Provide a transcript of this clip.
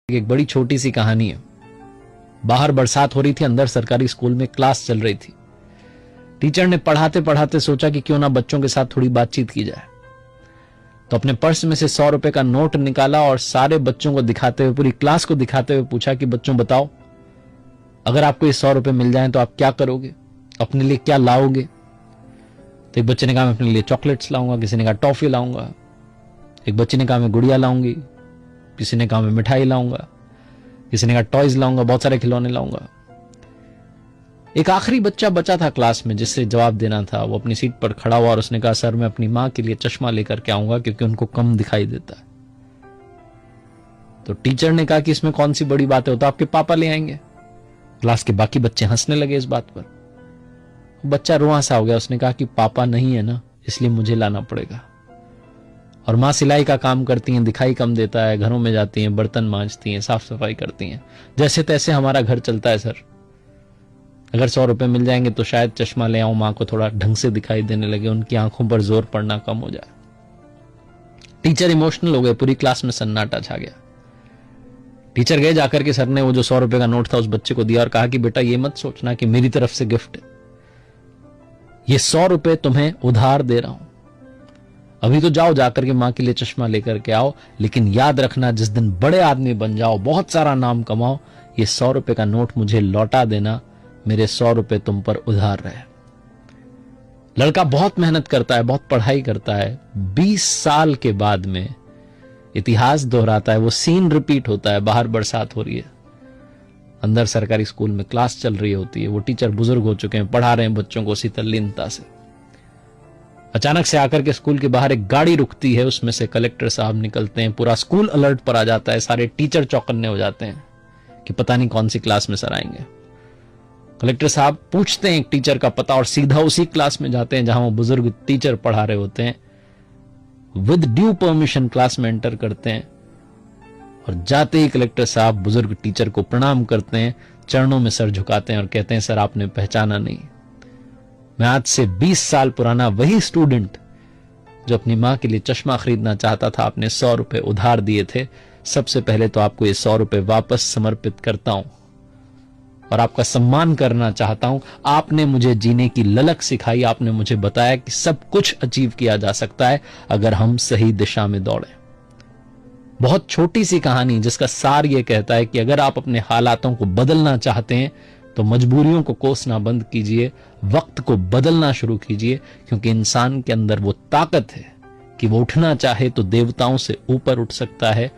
एक बड़ी छोटी सी कहानी है। बाहर बरसात हो रही थी, अंदर सरकारी स्कूल में क्लास चल रही थी। टीचर ने पढ़ाते पढ़ाते सोचा कि क्यों ना बच्चों के साथ थोड़ी बातचीत की जाए, तो अपने पर्स में से 100 रुपए का नोट निकाला और सारे बच्चों को दिखाते हुए, पूरी क्लास को दिखाते हुए पूछा कि बच्चों बताओ, अगर आपको ये 100 रुपए मिल जाएं तो आप क्या करोगे, अपने लिए क्या लाओगे। तो एक बच्चे ने कहा मैं अपने लिए चॉकलेट्स लाऊंगा, किसी ने कहा टॉफी लाऊंगा, एक बच्चे ने कहा मैं गुड़िया लाऊंगी, किसी ने कहा मैं मिठाई लाऊंगा, किसी ने कहा टॉयज लाऊंगा, बहुत सारे खिलौने लाऊंगा। एक आखिरी बच्चा बचा था क्लास में जिससे जवाब देना था। वो अपनी सीट पर खड़ा हुआ और उसने कहा सर मैं अपनी मां के लिए चश्मा लेकर के आऊंगा क्योंकि उनको कम दिखाई देता है। तो टीचर ने कहा कि इसमें कौन सी बड़ी बात है, वो तो आपके पापा ले आएंगे। क्लास के बाकी बच्चे हंसने लगे इस बात पर। बच्चा रुआ सा हो गया, उसने कहा कि पापा नहीं है ना, इसलिए मुझे लाना पड़ेगा। और मां सिलाई का काम करती हैं, दिखाई कम देता है, घरों में जाती हैं, बर्तन मांजती हैं, साफ सफाई करती हैं, जैसे तैसे हमारा घर चलता है सर। अगर 100 रुपए मिल जाएंगे तो शायद चश्मा ले आऊं, मां को थोड़ा ढंग से दिखाई देने लगे, उनकी आंखों पर जोर पड़ना कम हो जाए। टीचर इमोशनल हो गए, पूरी क्लास में सन्नाटा छा गया। टीचर गए, जाकर के सर ने वो जो 100 रुपए का नोट था उस बच्चे को दिया और कहा कि बेटा ये मत सोचना कि मेरी तरफ से गिफ्ट है, ये 100 रुपए तुम्हें उधार दे रहा हूं। अभी तो जाओ, जाकर के मां के लिए चश्मा लेकर के आओ, लेकिन याद रखना जिस दिन बड़े आदमी बन जाओ, बहुत सारा नाम कमाओ, ये 100 रुपए का नोट मुझे लौटा देना, मेरे 100 रुपए तुम पर उधार रहे। लड़का बहुत मेहनत करता है, बहुत पढ़ाई करता है। 20 साल के बाद में इतिहास दोहराता है, वो सीन रिपीट होता है। बाहर बरसात हो रही है, अंदर सरकारी स्कूल में क्लास चल रही होती है। वो टीचर बुजुर्ग हो चुके हैं, पढ़ा रहे हैं बच्चों को उसी तल्लीनता से। अचानक से आकर के स्कूल के बाहर एक गाड़ी रुकती है, उसमें से कलेक्टर साहब निकलते हैं। पूरा स्कूल अलर्ट पर आ जाता है, सारे टीचर चौकन्ने हो जाते हैं कि पता नहीं कौन सी क्लास में सर आएंगे। कलेक्टर साहब पूछते हैं एक टीचर का पता और सीधा उसी क्लास में जाते हैं जहां वो बुजुर्ग टीचर पढ़ा रहे होते हैं। विद ड्यू परमिशन क्लास में एंटर करते हैं और जाते ही कलेक्टर साहब बुजुर्ग टीचर को प्रणाम करते हैं, चरणों में सर झुकाते हैं और कहते हैं सर आपने पहचाना नहीं, मैं आज से 20 साल पुराना वही स्टूडेंट जो अपनी मां के लिए चश्मा खरीदना चाहता था, आपने 100 रुपए उधार दिए थे। सबसे पहले तो आपको ये 100 रुपए वापस समर्पित करता हूं और आपका सम्मान करना चाहता हूं। आपने मुझे जीने की ललक सिखाई, आपने मुझे बताया कि सब कुछ अचीव किया जा सकता है अगर हम सही दिशा में दौड़े। बहुत छोटी सी कहानी जिसका सार यह कहता है कि अगर आप अपने हालातों को बदलना चाहते हैं तो मजबूरियों को कोसना बंद कीजिए, वक्त को बदलना शुरू कीजिए, क्योंकि इंसान के अंदर वो ताकत है कि वो उठना चाहे तो देवताओं से ऊपर उठ सकता है